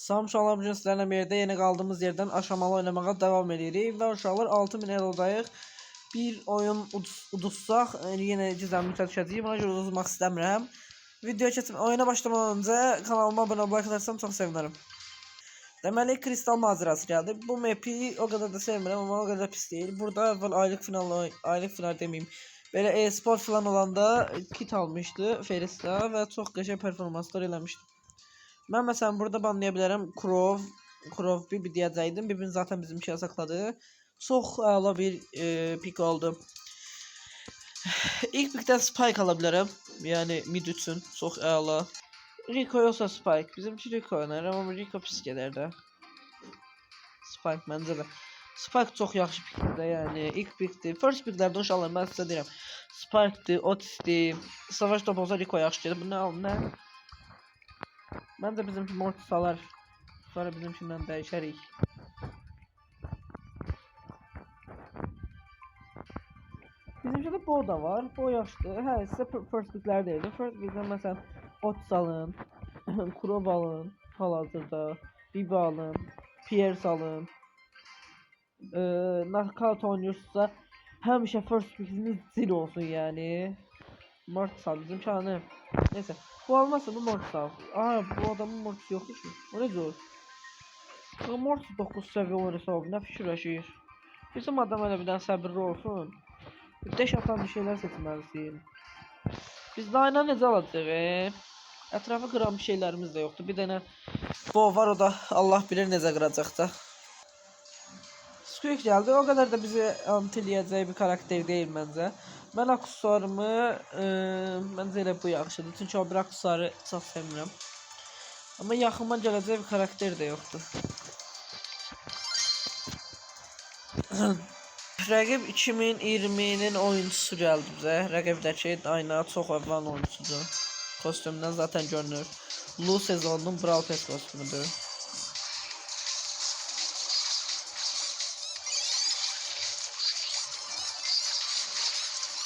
Salam uşaqlar, bugün sizlərlə birlikdə yeni qaldığımız yerdən aşamalı oynamağa davam edirik və uşaqlar 6000 elodayıq. Bir oyun udutsaq, yenə gizlənməklə düşəcəyik. Buna görə uduzmaq istəmirəm. Videoya keçib oyuna başlamadan öncə kanalıma abunə olub like atarsam çox sevinirim. Deməli, Kristal macərası gəldi. Bu map'i o qədər də sevmirəm, amma o qədər də pis deyil. Burada əvvəl aylıq final deməyim. Belə e-sport falan olanda kit almışdı Ferista və çox qəşəng performanslar eləmişdi. Ben mesela burada banlayabilirim. Krov bir diyəcəydim. Bir zaten bizim şey sakladı. Çok ağla bir pik oldu. İlk pikten Spike alabilirim. Yani mid üçün çok ağla. Rico yoksa Spike. Bizimki Rico oynar ama Rico pis gelərdi. Spike məncə də. Spike çok yaxşı pikdir yani. İlk pikdir. First piklərdə inşallah mən sizə deyirəm. Spike'dir, Otis'dir. Savaş top olsa Rico yaxşı gelir. Bu ne alın ne? Bence bizimki Mortis alar. Sonra bizimkinden değişerik. Bizimki de Bo da var. Bo yaşlı. Hə, size first pickler deyildi. First pickler mesela Otis alın. Krov alın. Hal-hazırda. Bibi alın. Pierce alın. Knockout oynuyorsa həmişə first pickiniz zil olsun yani. Mortis al bizim şanı. Neyse. Bu almazsa bu Mortis al. Aa, bu adamın Mortis yoktu ki. O ne zor. Bu Mortis 9 seviye oynasa o ne fikirləşir. Bizim adam öyle birdən səbirli olsun. Deş atan bir şeyler seçmelisin. Biz daha aynen necə alacağıq? Ətrafı qıran bir şeylerimiz de yoktu. Bir dənə Bo var, o da Allah bilir necə qıracaq da. Squeak geldi. O kadar da bizi antiləyəcək bir karakter değil bence. Ben aksesuarımı məncə elə bu yaxşıdır. Çünki o bir aksesuarı çox sevmirəm. Amma yaxıma gələcək bir karakter de yoktur. Rəqib 2020'nin oyuncusu gəldi bizə. Rəqibdəki Dayna çox əvvəl oyuncusudur. Kostümdən zaten görünür. Lu sezonunun Brawl Pass kostümüdür.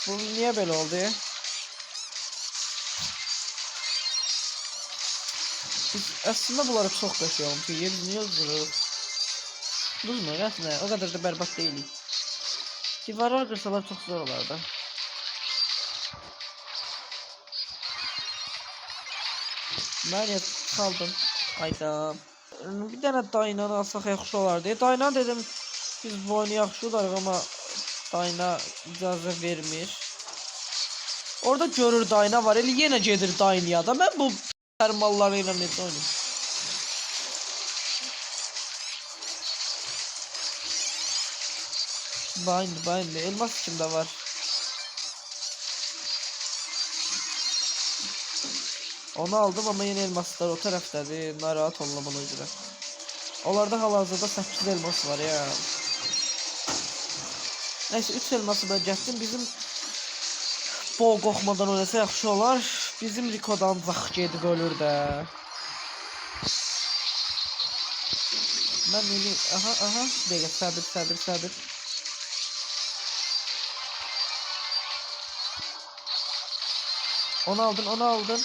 Bu niye böyle oldu ya? Biz aslında bunları çok kaçıyorum. Biz niye üzülürüz? Düzmü? Aslında o kadar da berbat değiliz. Divarlar kırsalar çok zor olardı. Ben kaldım. Hayda. Bir tane Dayna'nı alsak yaxşı olardı. Dayna dedim biz bu oyunu yaxşı olarıq ama Dayna icazə vermir. Orada görür Dayna var. Eli yenə gedir Dayna'ya da. Mən bu termallarıyla necə oynayım? Bind. Elmas kimdə var? Onu aldım ama yeni elmaslar o taraftadır. Narahat olma bana göre. Onlarda hal-hazırda 8 elmas var ya. Neyse 3 elması da gətirdim. Bizim Bo qorxmadan oynasa yaxşı olar. Bizim Rico'dan vaxt gedib ölür də. Mən onu aha dəqiqə səbir. Onu aldın.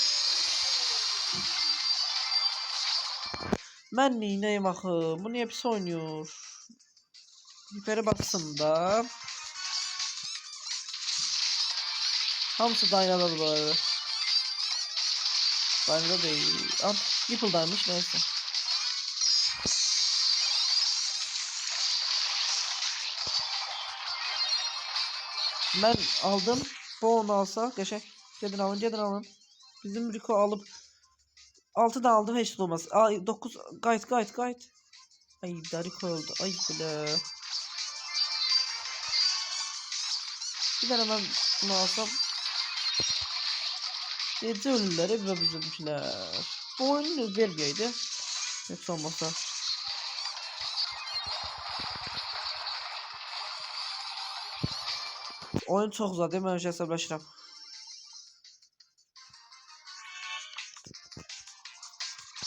Mən neyim axı? Bu niyə pis oynuyor? Hiperi baksın da. Hamısı Dayna'da bu arada. Dayna'da değil. Nipple'daymış neyse. Ben aldım. Bu onu alsa geçek. Gedin alın. Bizim Rico alıp 6 da aldım hiç olmaz. 9 gayet. Ay da Rico oldu. Ay bile. Bir tane ben bunu alsam. Gece ölüler hep bizimkiler. Bu oyunu vermeyeydi. Hiç olmasa. Oyun çok uzadı. Ben önce hesaplaşırım.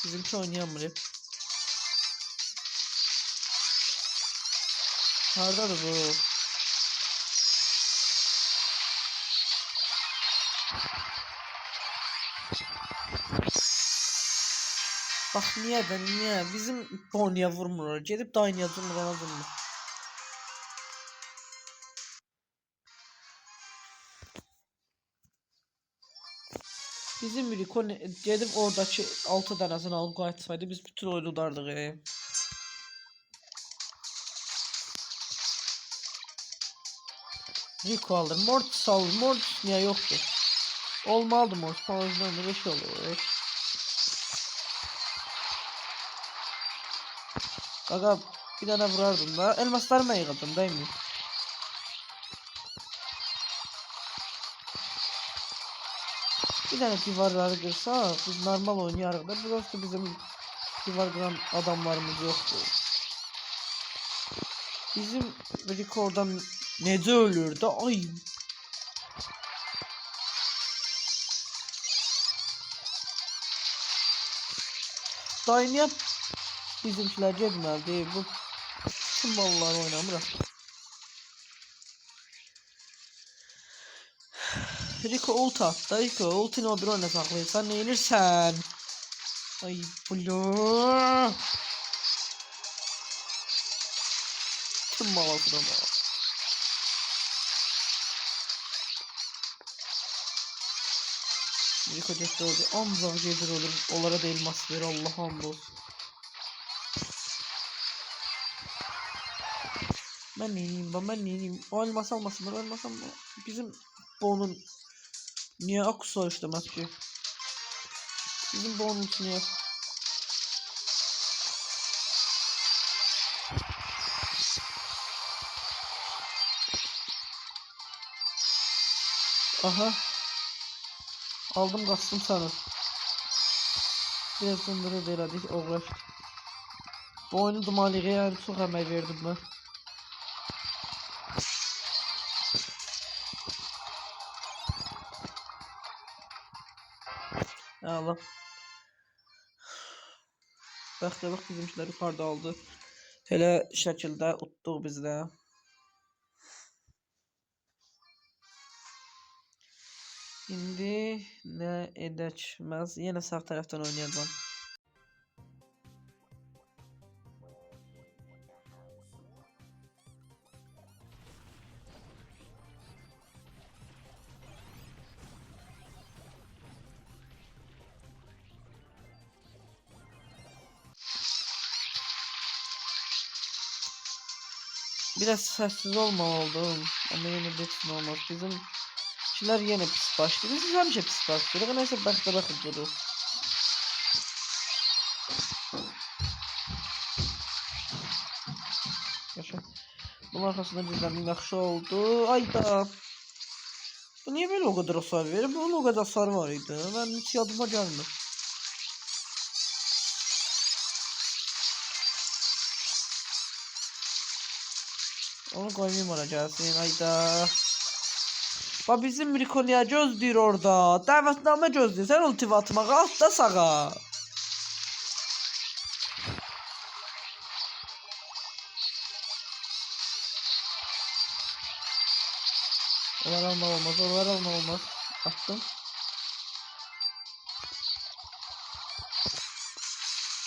Bizimki oynayamıyor. Hardadır bu? Bak niye de niye bizim Bonya vurmurlar. Gelip Dayniya vurmurlar vurmur. Bizim Rico gelip oradaki 6 tanesini alıp qayıtsaydı biz bütün oyunu udardık. Rico alır. Mortis alır. Mortis niye yoktu? Olmalı Mortis. Panozdan da 5 olur. Aga bir tane vurardım da. Elmasları ben yıkadım değil mi? Bir tane divarları kırsa biz normal oynayarız da burası bizim divar kıran adamlarımız yoktu. Bizim Rico oradan nece ölürdü? Ay. Dayanıp bizimkiler gelmedi. Bu tüm ballar oynamır. Rico ulti attı. Rico ultini o bir oyuna saklayırsan ne yenirsen. Ay blue. Tüm balasına bak. Rico cepte oldu. Amza gelir olur. Onlara da elmas ver. Allah hamdolsun. Ben neyim ben neyim. O elmas almasınlar. Elmas alma. Bizim Bon'un niye Akusa işlemez ki? Bizim Bon'un niye? Aha. Aldım kastım sana. Biraz sonra değil hadi uğraş. Bu oyunu Dumali'ye yani çok emek verdim ben. Allah. Bak bizimkiler yukarıda aldı. Hele şekilde uttuk bizde. Şimdi ne edeceğiz? Yine sağ taraftan oynayalım. Biraz sessiz olma oldu. Ama yine bitsin olmaz. Bizim kişiler yine pis başladı. Biz hemşe pis başladık. Neyse bakın durur. Yaşa. Bunun arkasında bizden yaxşı oldu. Ayda. Bu niye böyle o kadar hasar verir? Bunun o kadar hasar var idi. Ben hiç yadıma gelmedi. Onu koymayayım ona gelsin. Ayda. Bak bizim Rikonia göz diyor orada. Davetname göz diyor. Sen ultimatıma at da sağa. Onlar alma olmaz. Onlar alma olmaz. Attım.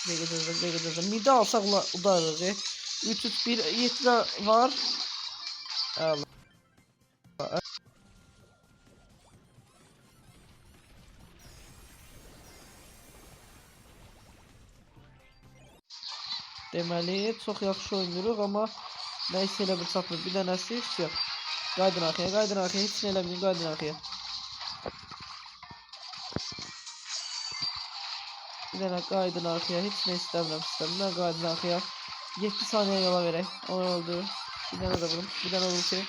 Begedezim. Mide alsak udarız. 3-3-1 yetle var. Allah. Deməli, çox yaxşı oynayırıq, amma nəysə elə bir çatmır. Bir dənəsi yox. Qaydın arxaya, heç nə eləməyin, qaydın arxaya. Bir dənə qaydın arxaya, heç nə istəmirəm, qaydın arxaya. 7 saniyə yola verək, o oldu. Bir dənə də vurum, bir dənə vurum ki.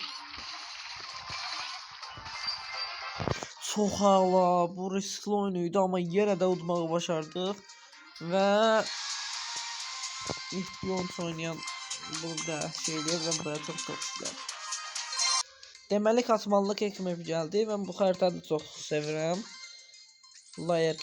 Çox ağla, bu riskli oyunuydu, amma yenə də udmağı başardıq. Və İhtiyonç oynayan burada şeyler ben buraya çok istedim. Deməli katmanlıq ekmek gəldi. Ben bu xəritəni çox sevirəm. Layer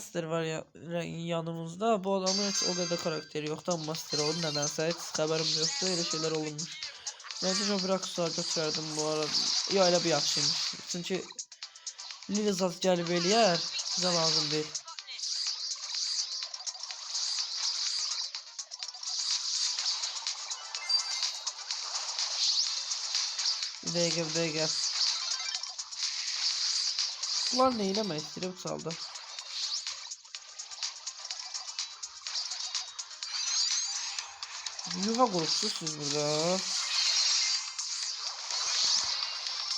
Master var ya yanımızda. Bu adamın hiç o kadar karakteri yok. Tam Master oldu nedense hiç haberim yoktu. Öyle şeyler olmuş. Neyse çok bir aksesuar götürərdim bu arada. Ya elə bir yaxşıymış. Çünki Lili zat gəlib eləyər. Bizə lazım deyil. Bir dəqiqə. Bunlar nə eləmək istəyir bu salda? Yuva qurubsuz siz burada.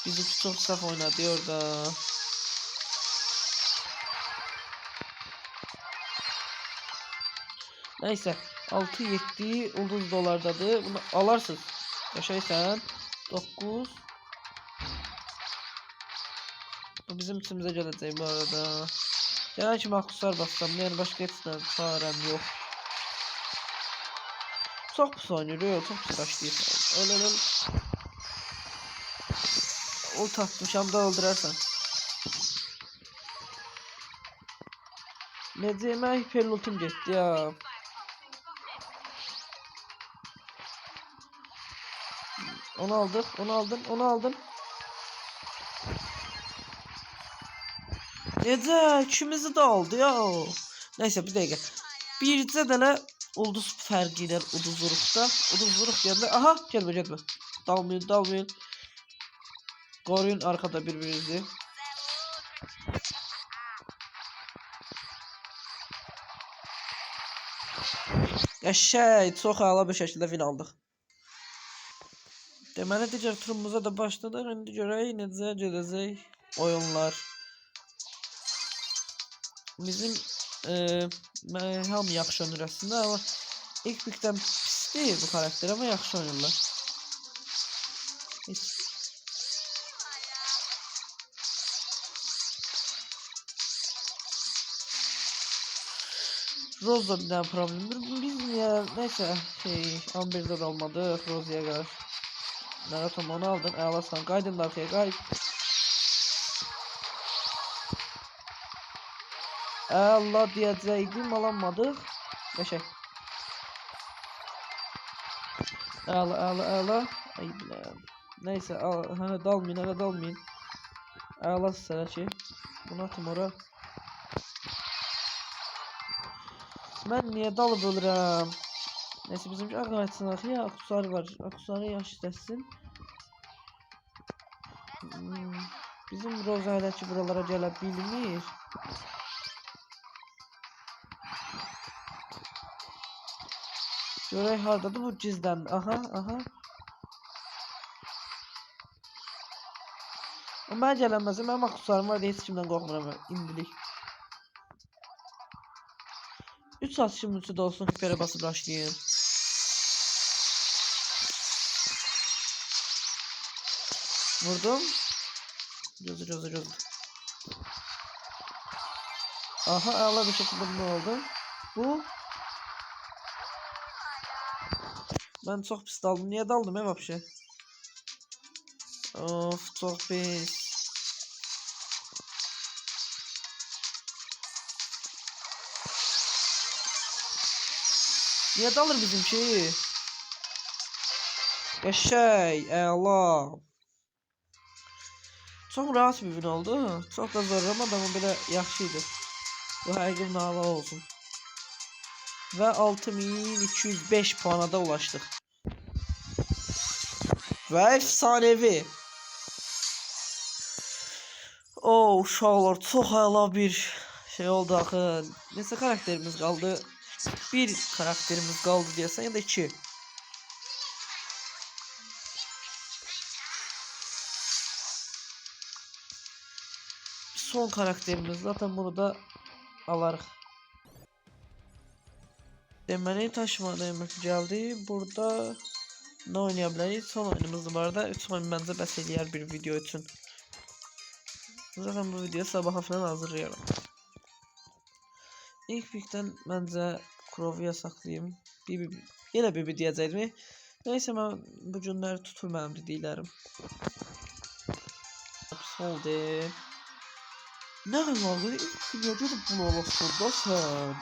Bizimki çok saf oynadı orada. Neyse 6-7 ulduz dolardadır. Bunu alarsınız. Yaşaysan 9. Bu bizim içimize gelecek bu arada. Genel ki mahkuslar bassam yani başka hepsinden çarem yok. Çok pis oynuyor, çok pis başlayıp. Öyle. Ult atmışam da öldürersen. Ne diyeyim hiper ultum gitti ya. Onu aldın. Nece ikimizi de aldı ya. Neyse bir dakika. Bircə dənə ulduz fərqi ilə uduzluqda. Uduzluq deyəndə aha gəlmə. Dalmayın. Koruyun arkada birbirinizi. Çok ağla bir şəkildə win aldıq. Deməli digər turumuza da başladıq. İndi görək necə gedəcək oyunlar. Bizim hamı yaxşı oynayır aslında ama ilk birdən pis değil bu karakter ama yaxşı oynayırlar. Hiç. Rose'da bir daha problemdir. Biz ya neyse Amber'de de olmadı. Rose'ya karşı. Naratom onu aldın. Ağlarsan kaydın da arkaya kay. Allah diyecektim alamadık. Beşe. Ağla. Ay bileyim. Neyse hani dalmayın. Ağla sana şey. Bunu atım ora. Ben niye dalıp ölürüm? Neyse bizim arkadaşlar ya akusar var. Akusarı yaşasın. Bizim Rose'daki buralara gelebilir. Görək hardadır bu cizdən. Aha. Mən gələnməzim. Mənim akusarım var deyə heç kimdən qorxmuram indilik. 3 atışım üçü de olsun hipere basıp başlayayım. Vurdum. Gözü. Aha ağla bir şekilde ne oldu? Bu. Ben çok pis daldım. Niye daldım ya vapşe? Of çok pis. Niye dalır bizim şeyi? Allah. Çok rahat bir gün oldu. Çok da zorlamadı ama böyle yaxşıydı. Bu her gün hava olsun. Ve 6205 puana da ulaştık. Ve efsanevi. Uşaqlar çok hala bir şey oldu axı. Neçə karakterimiz kaldı? Bir karakterimiz kaldı diyesen ya da 2. Son karakterimiz zaten bunu da alarıq. Deməli taşımadayım geldi. Burada ne oynayabiliriz? Son oyunumuz var da 3 oyun bence bəs eləyər bir video için. Zaten bu videoyu sabaha falan hazırlayalım. İlk birlikten bence Crow'u saklayayım. Yine bir diyeceğim. Neyse ben bu günləri tutulmam deyirəm. Oldu. Ne əlaqə? Kimə gedib bunu alasın da sən?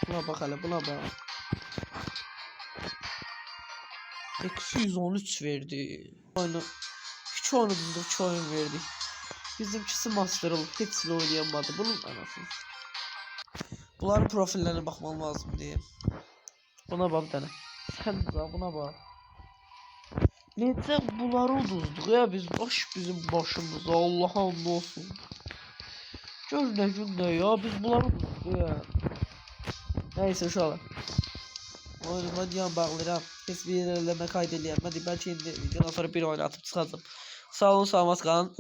Buna bax hələ, buna bax. Eksi 113 verdi. Oyunu hiç oynadık, 2 oyun verdik. Bizimkisi master olub, heç ilə oynayamadı. Bunun anasını. Bunların profillerine bakmam lazım diye. Buna bak bir tane. Sen de buna bak. Neyse bunları uduzduq ya biz bizim başımıza Allah'a olsun. Gör ne gün ne ya biz bunları uduzduq ya. Neyse uşaqlar. Oyunuma yan bağlayıram. Heç bir yerləmə kaydedəyəm. Hadi bəlkə indi videodan sonra bir oyun atıp çıxacağım. Sağ olun, salamat qalın.